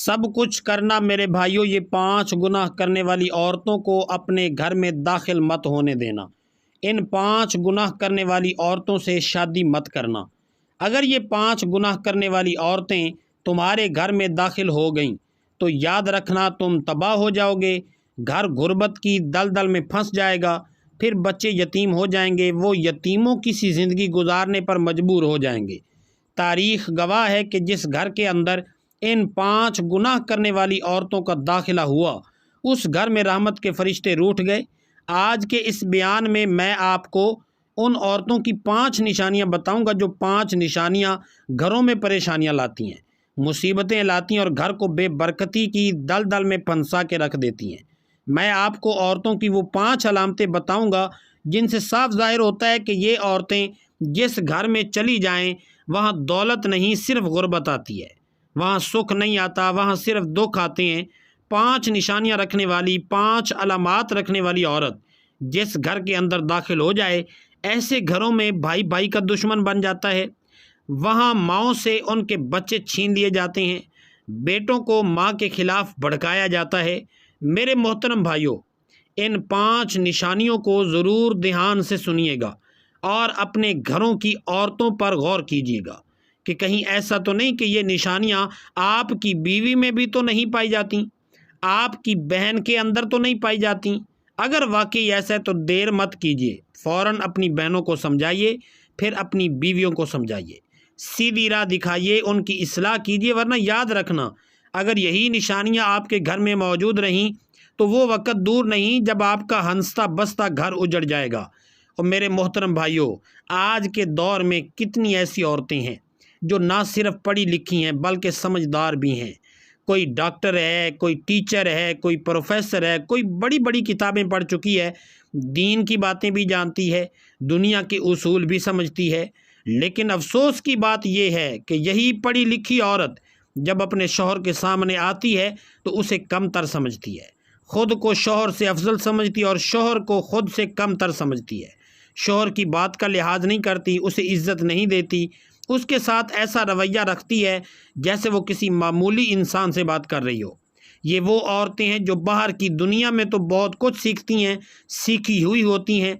سب کچھ کرنا میرے بھائیوں، یہ 5 گناہ کرنے والی عورتوں کو اپنے گھر میں داخل مت ہونے دینا۔ ان 5 گناہ کرنے والی عورتوں سے شادی مت کرنا۔ اگر یہ 5 گناہ کرنے والی عورتیں تمہارے گھر میں داخل ہو گئیں تو یاد رکھنا تم تباہ ہو جاؤ گے، گھر غربت کی دلدل میں پھنس جائے گا، پھر بچے یتیم ہو جائیں گے، وہ یتیموں کی سی زندگی گزارنے پر مجبور ہو جائیں گے۔ تاریخ گواہ ہے کہ جس گھر کے اندر ان 5 گناہ کرنے والی عورتوں کا داخلہ ہوا، اس گھر میں رحمت کے فرشتے روٹھ گئے۔ آج کے اس بیان میں میں آپ کو ان عورتوں کی 5 نشانیاں بتاؤں گا جو 5 نشانیاں گھروں میں پریشانیاں لاتی ہیں، مصیبتیں لاتی ہیں اور گھر کو بے برکتی کی دلدل میں پھنسا کے رکھ دیتی ہیں۔ میں آپ کو عورتوں کی وہ 5 علامتیں بتاؤں گا جن سے صاف ظاہر ہوتا ہے کہ یہ عورتیں جس گھر میں چلی جائیں وہاں دولت نہیں صرف غربت آتی ہے، وہاں سکھ نہیں آتا، وہاں صرف دکھ آتے ہیں۔ 5 نشانیاں رکھنے والی، 5 علامات رکھنے والی عورت جس گھر کے اندر داخل ہو جائے، ایسے گھروں میں بھائی بھائی کا دشمن بن جاتا ہے، وہاں ماؤں سے ان کے بچے چھین لیے جاتے ہیں، بیٹوں کو ماں کے خلاف بھڑکایا جاتا ہے۔ میرے محترم بھائیوں، ان 5 نشانیوں کو ضرور دھیان سے سنیے گا اور اپنے گھروں کی عورتوں پر غور کیجیے گا کہ کہیں ایسا تو نہیں کہ یہ نشانیاں آپ کی بیوی میں بھی تو نہیں پائی جاتی، آپ کی بہن کے اندر تو نہیں پائی جاتی۔ اگر واقعی ایسا ہے تو دیر مت کیجیے، فوراً اپنی بہنوں کو سمجھائیے، پھر اپنی بیویوں کو سمجھائیے، سیدھی راہ دکھائیے، ان کی اصلاح کیجیے، ورنہ یاد رکھنا اگر یہی نشانیاں آپ کے گھر میں موجود رہیں تو وہ وقت دور نہیں جب آپ کا ہنستا بستا گھر اجڑ جائے گا۔ اور میرے محترم بھائیوں، آج کے دور میں کتنی ایسی عورتیں ہیں جو نہ صرف پڑھی لکھی ہیں بلکہ سمجھدار بھی ہیں۔ کوئی ڈاکٹر ہے، کوئی ٹیچر ہے، کوئی پروفیسر ہے، کوئی بڑی بڑی کتابیں پڑھ چکی ہے، دین کی باتیں بھی جانتی ہے، دنیا کے اصول بھی سمجھتی ہے، لیکن افسوس کی بات یہ ہے کہ یہی پڑھی لکھی عورت جب اپنے شوہر کے سامنے آتی ہے تو اسے کم تر سمجھتی ہے، خود کو شوہر سے افضل سمجھتی ہے اور شوہر کو خود سے کم تر سمجھتی ہے، شوہر کی بات کا لحاظ نہیں کرتی، اسے عزت نہیں دیتی، اس کے ساتھ ایسا رویہ رکھتی ہے جیسے وہ کسی معمولی انسان سے بات کر رہی ہو۔ یہ وہ عورتیں ہیں جو باہر کی دنیا میں تو بہت کچھ سیکھتی ہیں، سیکھی ہوئی ہوتی ہیں،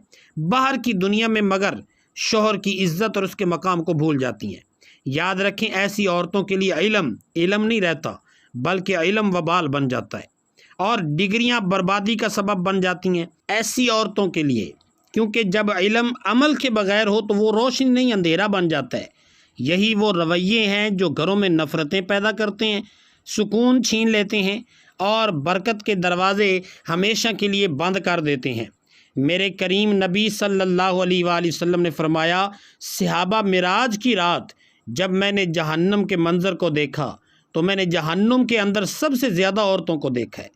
باہر کی دنیا میں مگر شوہر کی عزت اور اس کے مقام کو بھول جاتی ہیں۔ یاد رکھیں، ایسی عورتوں کے لیے علم نہیں رہتا بلکہ علم وبال بن جاتا ہے اور ڈگریاں بربادی کا سبب بن جاتی ہیں ایسی عورتوں کے لیے، کیونکہ جب علم عمل کے بغیر ہو تو وہ روشنی نہیں اندھیرا بن جاتا ہے۔ یہی وہ رویے ہیں جو گھروں میں نفرتیں پیدا کرتے ہیں، سکون چھین لیتے ہیں اور برکت کے دروازے ہمیشہ کے لیے بند کر دیتے ہیں۔ میرے کریم نبی صلی اللہ علیہ وآلہ وسلم نے فرمایا، صحابہ، معراج کی رات جب میں نے جہنم کے منظر کو دیکھا تو میں نے جہنم کے اندر سب سے زیادہ عورتوں کو دیکھا ہے۔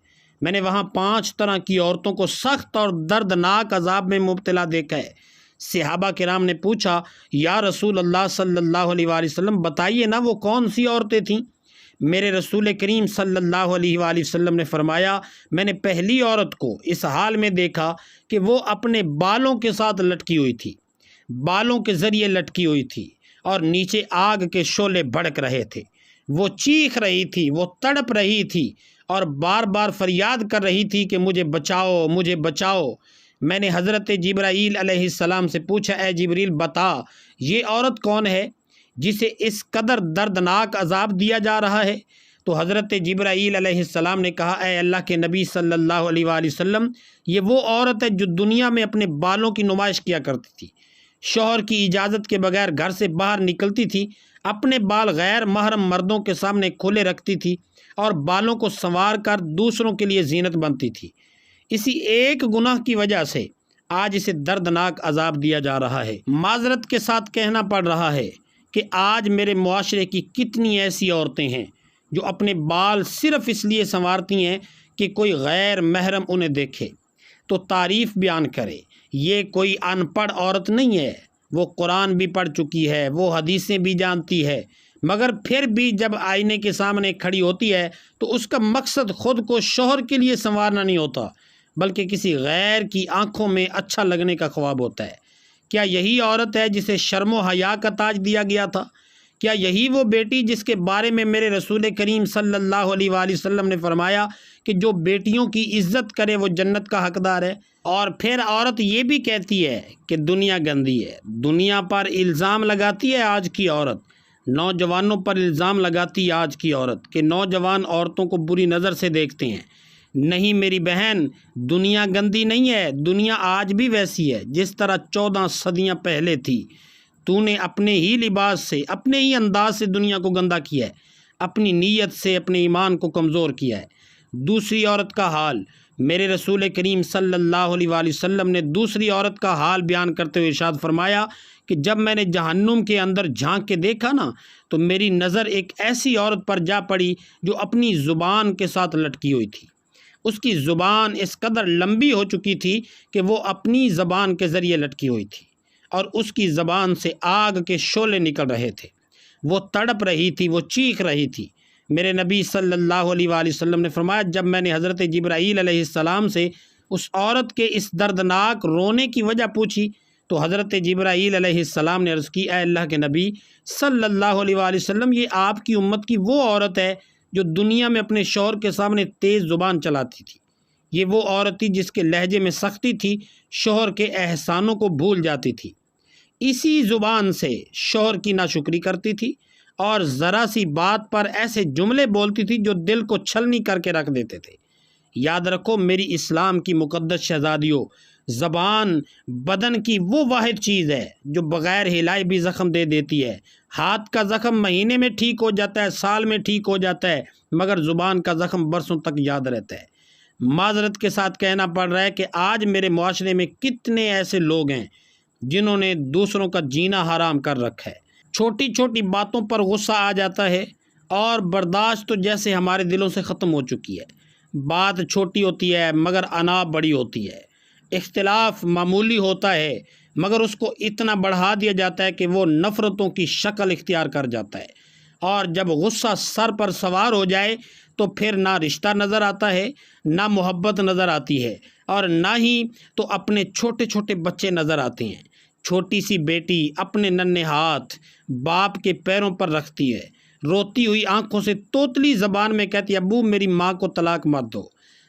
میں نے وہاں 5 طرح کی عورتوں کو سخت اور دردناک عذاب میں مبتلا دیکھا ہے۔ صحابہ کرام نے پوچھا، یا رسول اللہ صلی اللہ علیہ وآلہ وسلم، بتائیے نا وہ کون سی عورتیں تھیں؟ میرے رسول کریم صلی اللہ علیہ وآلہ وسلم نے فرمایا، میں نے پہلی عورت کو اس حال میں دیکھا کہ وہ اپنے بالوں کے ساتھ لٹکی ہوئی تھی، بالوں کے ذریعے لٹکی ہوئی تھی اور نیچے آگ کے شعلے بھڑک رہے تھے، وہ چیخ رہی تھی، وہ تڑپ رہی تھی اور بار بار فریاد کر رہی تھی کہ مجھے بچاؤ، مجھے بچاؤ۔ میں نے حضرت جبرائیل علیہ السلام سے پوچھا، اے جبریل بتا، یہ عورت کون ہے جسے اس قدر دردناک عذاب دیا جا رہا ہے؟ تو حضرت جبرائیل علیہ السلام نے کہا، اے اللہ کے نبی صلی اللہ علیہ وآلہ وسلم، یہ وہ عورت ہے جو دنیا میں اپنے بالوں کی نمائش کیا کرتی تھی، شوہر کی اجازت کے بغیر گھر سے باہر نکلتی تھی، اپنے بال غیر محرم مردوں کے سامنے کھلے رکھتی تھی اور بالوں کو سنوار کر دوسروں کے لیے زینت بنتی تھی۔ اسی ایک گناہ کی وجہ سے آج اسے دردناک عذاب دیا جا رہا ہے۔ معذرت کے ساتھ کہنا پڑ رہا ہے کہ آج میرے معاشرے کی کتنی ایسی عورتیں ہیں جو اپنے بال صرف اس لیے سنوارتی ہیں کہ کوئی غیر محرم انہیں دیکھے تو تعریف بیان کرے۔ یہ کوئی ان پڑھ عورت نہیں ہے، وہ قرآن بھی پڑھ چکی ہے، وہ حدیثیں بھی جانتی ہے، مگر پھر بھی جب آئینے کے سامنے کھڑی ہوتی ہے تو اس کا مقصد خود کو شوہر کے لیے سنوارنا نہیں ہوتا بلکہ کسی غیر کی آنکھوں میں اچھا لگنے کا خواب ہوتا ہے۔ کیا یہی عورت ہے جسے شرم و حیا کا تاج دیا گیا تھا؟ کیا یہی وہ بیٹی جس کے بارے میں میرے رسول کریم صلی اللہ علیہ وآلہ وسلم نے فرمایا کہ جو بیٹیوں کی عزت کرے وہ جنت کا حقدار ہے؟ اور پھر عورت یہ بھی کہتی ہے کہ دنیا گندی ہے۔ دنیا پر الزام لگاتی ہے آج کی عورت، نوجوانوں پر الزام لگاتی ہے آج کی عورت کہ نوجوان عورتوں کو بری نظر سے دیکھتے ہیں۔ نہیں میری بہن، دنیا گندی نہیں ہے، دنیا آج بھی ویسی ہے جس طرح 14 صدیاں پہلے تھی۔ تو نے اپنے ہی لباس سے، اپنے ہی انداز سے دنیا کو گندا کیا ہے، اپنی نیت سے اپنے ایمان کو کمزور کیا ہے۔ دوسری عورت کا حال، میرے رسول کریم صلی اللہ علیہ وآلہ وسلم نے دوسری عورت کا حال بیان کرتے ہوئے ارشاد فرمایا کہ جب میں نے جہنم کے اندر جھانک کے دیکھا نا تو میری نظر ایک ایسی عورت پر جا پڑی جو اپنی زبان کے ساتھ لٹکی ہوئی تھی۔ اس کی زبان اس قدر لمبی ہو چکی تھی کہ وہ اپنی زبان کے ذریعے لٹکی ہوئی تھی اور اس کی زبان سے آگ کے شعلے نکل رہے تھے، وہ تڑپ رہی تھی، وہ چیخ رہی تھی۔ میرے نبی صلی اللہ علیہ وآلہ وسلم نے فرمایا جب میں نے حضرت جبرائیل علیہ السلام سے اس عورت کے اس دردناک رونے کی وجہ پوچھی تو حضرت جبرائیل علیہ السلام نے عرض کی اے اللہ کے نبی صلی اللہ علیہ وآلہ وسلم، یہ آپ کی امت کی وہ عورت ہے جو دنیا میں اپنے شوہر کے سامنے تیز زبان چلاتی تھی۔ یہ وہ عورت تھی جس کے لہجے میں سختی تھی، شوہر کے احسانوں کو بھول جاتی تھی، اسی زبان سے شوہر کی ناشکری کرتی تھی اور ذرا سی بات پر ایسے جملے بولتی تھی جو دل کو چھلنی کر کے رکھ دیتے تھے۔ یاد رکھو میری اسلام کی مقدس شہزادیوں، زبان بدن کی وہ واحد چیز ہے جو بغیر ہلائے بھی زخم دے دیتی ہے۔ ہاتھ کا زخم مہینے میں ٹھیک ہو جاتا ہے، سال میں ٹھیک ہو جاتا ہے، مگر زبان کا زخم برسوں تک یاد رہتا ہے۔ معذرت کے ساتھ کہنا پڑ رہا ہے کہ آج میرے معاشرے میں کتنے ایسے لوگ ہیں جنہوں نے دوسروں کا جینا حرام کر رکھا ہے۔ چھوٹی چھوٹی باتوں پر غصہ آ جاتا ہے اور برداشت تو جیسے ہمارے دلوں سے ختم ہو چکی ہے۔ بات چھوٹی ہوتی ہے مگر انا بڑی ہوتی ہے، اختلاف معمولی ہوتا ہے مگر اس کو اتنا بڑھا دیا جاتا ہے کہ وہ نفرتوں کی شکل اختیار کر جاتا ہے، اور جب غصہ سر پر سوار ہو جائے تو پھر نہ رشتہ نظر آتا ہے، نہ محبت نظر آتی ہے، اور نہ ہی تو اپنے چھوٹے چھوٹے بچے نظر آتے ہیں۔ چھوٹی سی بیٹی اپنے ننھے ہاتھ باپ کے پیروں پر رکھتی ہے، روتی ہوئی آنکھوں سے توتلی زبان میں کہتی ہے ابو میری ماں کو طلاق مت دو،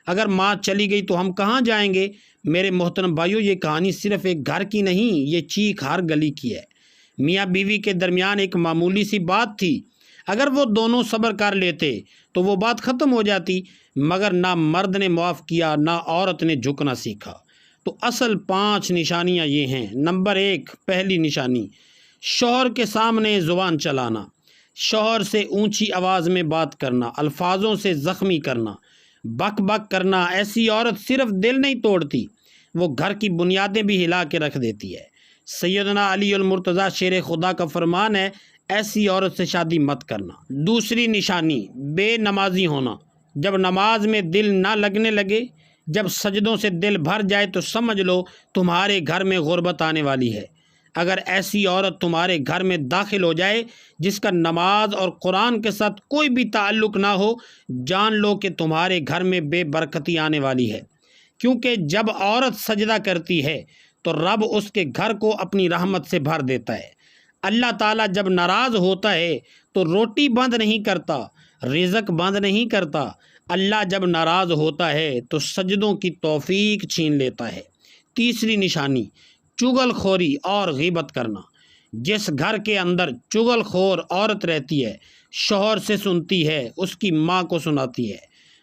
اگر ماں چلی گئی تو ہم کہاں جائیں گے؟ میرے محترم بھائیوں، یہ کہانی صرف ایک گھر کی نہیں، یہ چیخ ہر گلی کی ہے۔ میاں بیوی کے درمیان ایک معمولی سی بات تھی، اگر وہ دونوں صبر کر لیتے تو وہ بات ختم ہو جاتی، مگر نہ مرد نے معاف کیا نہ عورت نے جھکنا سیکھا۔ تو اصل 5 نشانیاں یہ ہیں۔ نمبر 1، پہلی نشانی، شوہر کے سامنے زبان چلانا، شوہر سے اونچی آواز میں بات کرنا، الفاظوں سے زخمی کرنا، بک بک کرنا۔ ایسی عورت صرف دل نہیں توڑتی، وہ گھر کی بنیادیں بھی ہلا کے رکھ دیتی ہے۔ سیدنا علی المرتضیٰ شیر خدا کا فرمان ہے ایسی عورت سے شادی مت کرنا۔ دوسری نشانی، بے نمازی ہونا۔ جب نماز میں دل نہ لگنے لگے، جب سجدوں سے دل بھر جائے تو سمجھ لو تمہارے گھر میں غربت آنے والی ہے۔ اگر ایسی عورت تمہارے گھر میں داخل ہو جائے جس کا نماز اور قرآن کے ساتھ کوئی بھی تعلق نہ ہو، جان لو کہ تمہارے گھر میں بے برکتی آنے والی ہے، کیونکہ جب عورت سجدہ کرتی ہے تو رب اس کے گھر کو اپنی رحمت سے بھر دیتا ہے۔ اللہ تعالیٰ جب ناراض ہوتا ہے تو روٹی بند نہیں کرتا، رزق بند نہیں کرتا۔ اللہ جب ناراض ہوتا ہے تو سجدوں کی توفیق چھین لیتا ہے۔ تیسری نشانی، چغل خوری اور غیبت کرنا۔ جس گھر کے اندر چغل خور عورت رہتی ہے، شوہر سے سنتی ہے، اس کی ماں کو سناتی ہے،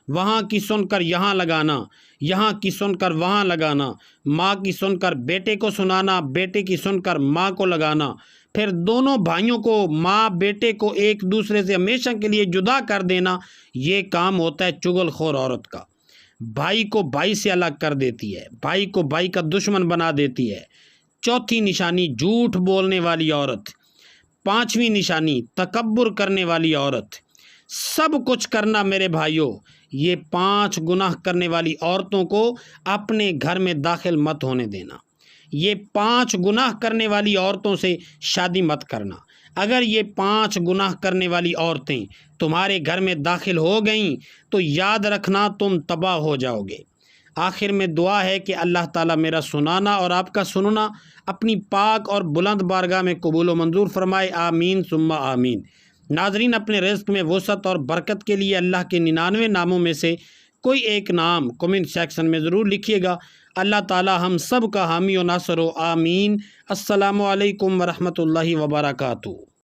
وہاں کی سن کر یہاں لگانا، یہاں کی سن کر وہاں لگانا، ماں کی سن کر بیٹے کو سنانا، بیٹے کی سن کر ماں کو لگانا، پھر دونوں بھائیوں کو، ماں بیٹے کو ایک دوسرے سے ہمیشہ کے لیے جدا کر دینا، یہ کام ہوتا ہے چغل خور عورت کا۔ بھائی کو بھائی سے الگ کر دیتی ہے، بھائی کو بھائی کا دشمن بنا دیتی ہے۔ چوتھی نشانی، جھوٹ بولنے والی عورت۔ پانچویں نشانی، تکبر کرنے والی عورت۔ سب کچھ کرنا میرے بھائیوں، یہ 5 گناہ کرنے والی عورتوں کو اپنے گھر میں داخل مت ہونے دینا۔ یہ 5 گناہ کرنے والی عورتوں سے شادی مت کرنا۔ اگر یہ 5 گناہ کرنے والی عورتیں تمہارے گھر میں داخل ہو گئیں تو یاد رکھنا تم تباہ ہو جاؤ گے۔ آخر میں دعا ہے کہ اللہ تعالیٰ میرا سنانا اور آپ کا سننا اپنی پاک اور بلند بارگاہ میں قبول و منظور فرمائے، آمین ثم آمین۔ ناظرین، اپنے رزق میں وسعت اور برکت کے لیے اللہ کے 99 ناموں میں سے کوئی ایک نام کمنٹ سیکشن میں ضرور لکھیے گا۔ اللہ تعالی ہم سب کا حامی و ناصر ہو، آمین۔ السلام علیکم ورحمۃ اللہ وبرکاتہ۔